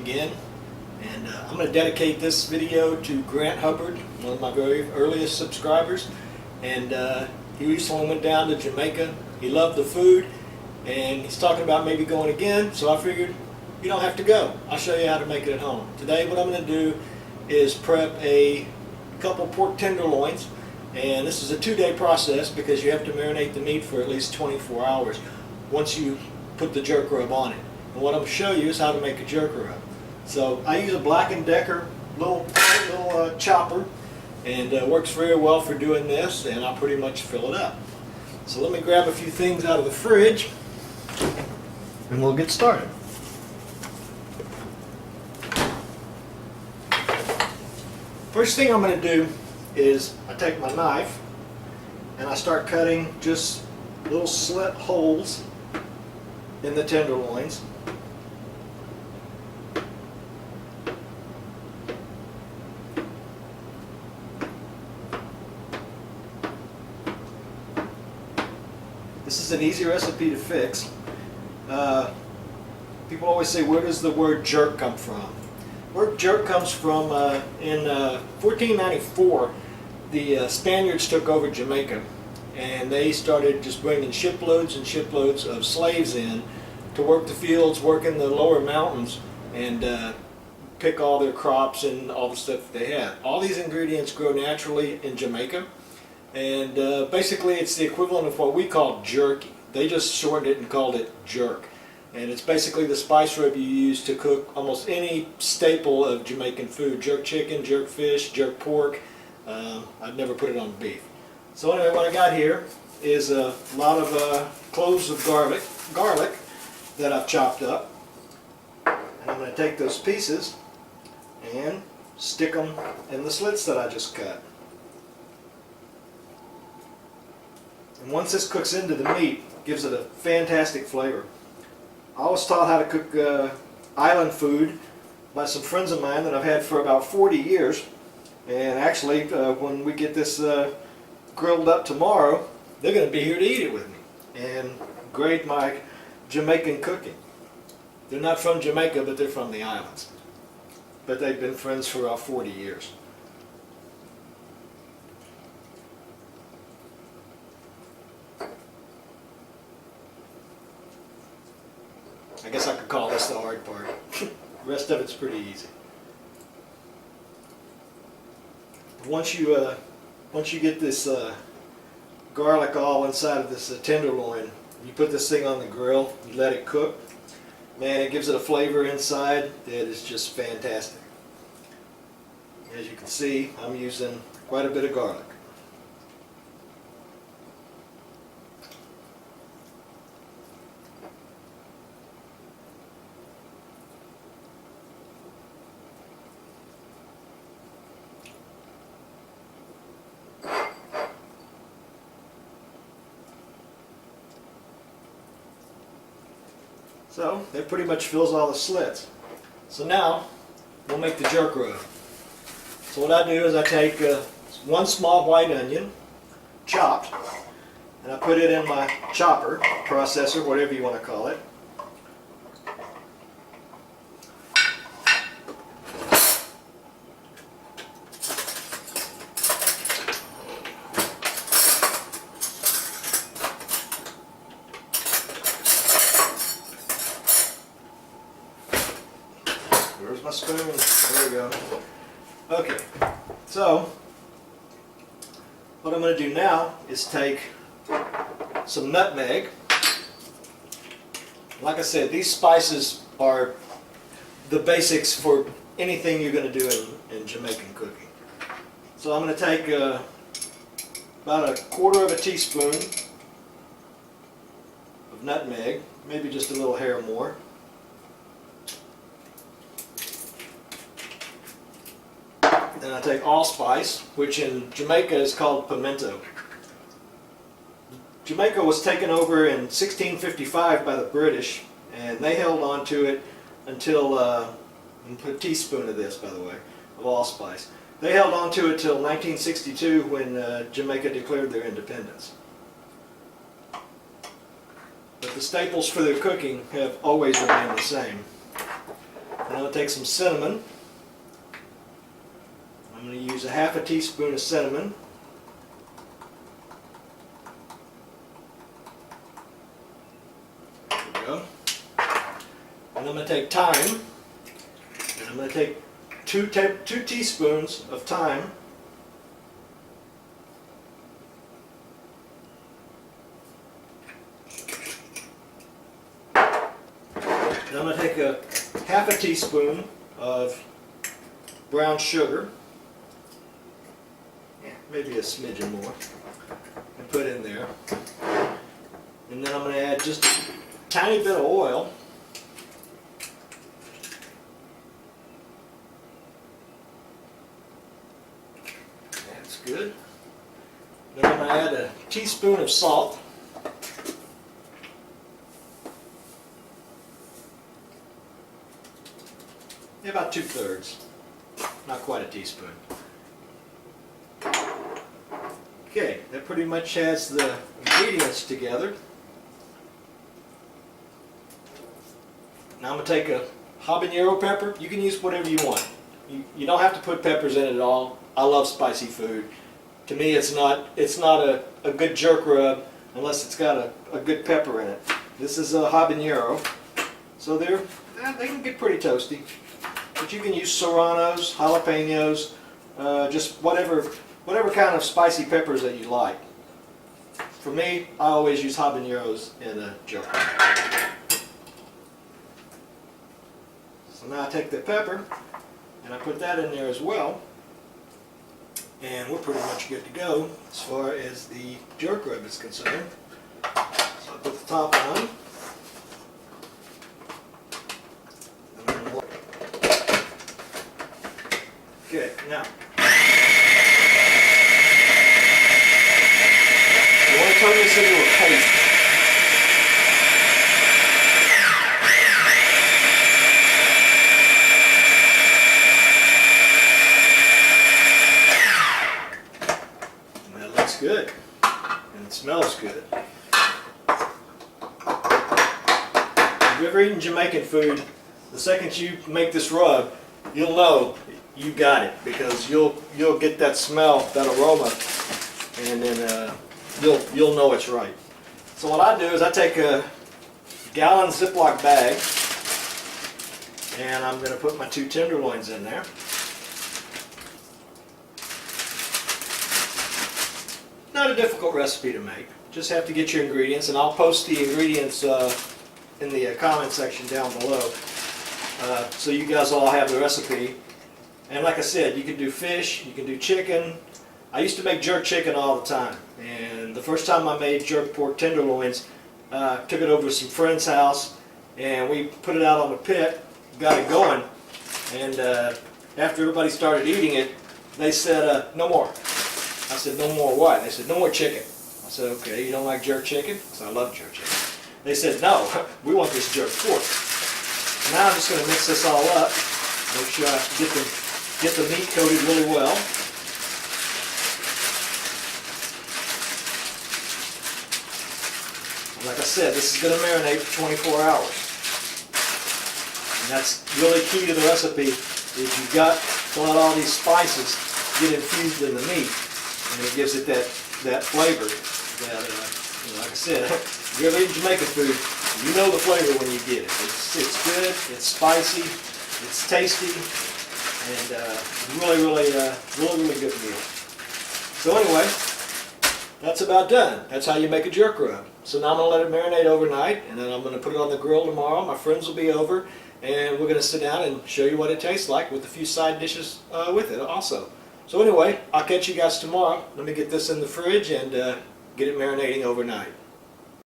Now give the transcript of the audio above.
again, and I'm going to dedicate this video to Grant Hubbard, one of my very earliest subscribers. And he recently went down to Jamaica. He loved the food, and he's talking about maybe going again, so I figured you don't have to go. I'll show you how to make it at home. Today what I'm going to do is prep a couple pork tenderloins, and this is a 2-day process because you have to marinate the meat for at least 24 hours once you put the jerk rub on it. And what I'm going to show you is how to make a jerk rub. So I use a Black & Decker little chopper, and works very well for doing this, and I'll pretty much fill it up. So let me grab a few things out of the fridge and we'll get started. First thing I'm going to do is I take my knife and I start cutting just little slit holes in the tenderloins. This is an easy recipe to fix. People always say, where does the word jerk come from? Word jerk comes from in 1494, the Spaniards took over Jamaica, and they started just bringing shiploads and shiploads of slaves in to work the fields, work in the lower mountains, and pick all their crops and all the stuff that they had. All these ingredients grow naturally in Jamaica, and basically it's the equivalent of what we call jerky. They just shortened it and called it jerk. And it's basically the spice rub you use to cook almost any staple of Jamaican food. Jerk chicken, jerk fish, jerk pork. I've never put it on beef. So anyway, what I got here is a lot of cloves of garlic that I've chopped up. And I'm going to take those pieces and stick them in the slits that I just cut. And once this cooks into the meat, it gives it a fantastic flavor. I was taught how to cook island food by some friends of mine that I've had for about 40 years. And actually, when we get this grilled up tomorrow, they're going to be here to eat it with me and grade my Jamaican cooking. They're not from Jamaica, but they're from the islands. But they've been friends for about 40 years. I guess I could call this the hard part. The rest of it's pretty easy. Once you get this garlic all inside of this tenderloin, you put this thing on the grill, you let it cook, man, it gives it a flavor inside that is just fantastic. As you can see, I'm using quite a bit of garlic. So that pretty much fills all the slits. So now we'll make the jerk rub. So what I do is I take one small white onion, chopped, and I put it in my chopper, processor, whatever you want to call it. Where's my spoon? There we go. Okay, so what I'm going to do now is take some nutmeg. Like I said, these spices are the basics for anything you're going to do in Jamaican cooking. So I'm going to take about 1/4 teaspoon of nutmeg, maybe just a little hair more. Then I take allspice, which in Jamaica is called pimento. Jamaica was taken over in 1655 by the British, and they held on to it until, and put a teaspoon of this, by the way, of allspice. They held on to it till 1962 when Jamaica declared their independence. But the staples for their cooking have always remained the same. And I'm going to take some cinnamon. I'm going to use a half a teaspoon of cinnamon. There we go. And I'm going to take thyme. And I'm going to take two teaspoons of thyme. And I'm going to take a half a teaspoon of brown sugar, maybe a smidgen more, and put in there. And then I'm going to add just a tiny bit of oil. That's good. Then I'm going to add a teaspoon of salt. About 2/3, not quite a teaspoon. Okay, that pretty much has the ingredients together. Now I'm going to take a habanero pepper. You can use whatever you want. You don't have to put peppers in it at all. I love spicy food. To me, it's not a good jerk rub unless it's got a good pepper in it. This is a habanero, so they can get pretty toasty. But you can use serranos, jalapeños, just whatever kind of spicy peppers that you like. For me, I always use habaneros in a jerk. So now I take the pepper and I put that in there as well. And we're pretty much good to go as far as the jerk rub is concerned. So I put the top on. Okay, now, you want to turn this into a paste. And that looks good, and it smells good. If you've ever eaten Jamaican food, the second you make this rub, you'll know you got it, because you'll get that smell, that aroma, and then you'll know it's right. So what I do is I take a gallon Ziploc bag, and I'm going to put my 2 tenderloins in there. Not a difficult recipe to make. Just have to get your ingredients, and I'll post the ingredients in the comment section down below, so you guys all have the recipe. And like I said, you can do fish, you can do chicken. I used to make jerk chicken all the time, and the first time I made jerk pork tenderloins, took it over to some friend's house, and we put it out on the pit, got it going, and after everybody started eating it, they said, no more. I said, no more what? They said, no more chicken. I said, okay, you don't like jerk chicken? Because I love jerk chicken. They said, no, we want this jerk pork. So now I'm just going to mix this all up, make sure I get the meat coated really well. Like I said, this is going to marinate for 24 hours. And that's really key to the recipe, is you've got to let all these spices get infused in the meat, and it gives it that flavor that, like I said, if you ever eat Jamaican food, you know the flavor when you get it. It's good, it's spicy, it's tasty, and really good meal. So anyway, that's about done. That's how you make a jerk rub. So now I'm going to let it marinate overnight, and then I'm going to put it on the grill tomorrow. My friends will be over, and we're going to sit down and show you what it tastes like with a few side dishes with it also. So anyway, I'll catch you guys tomorrow. Let me get this in the fridge and get it marinating overnight.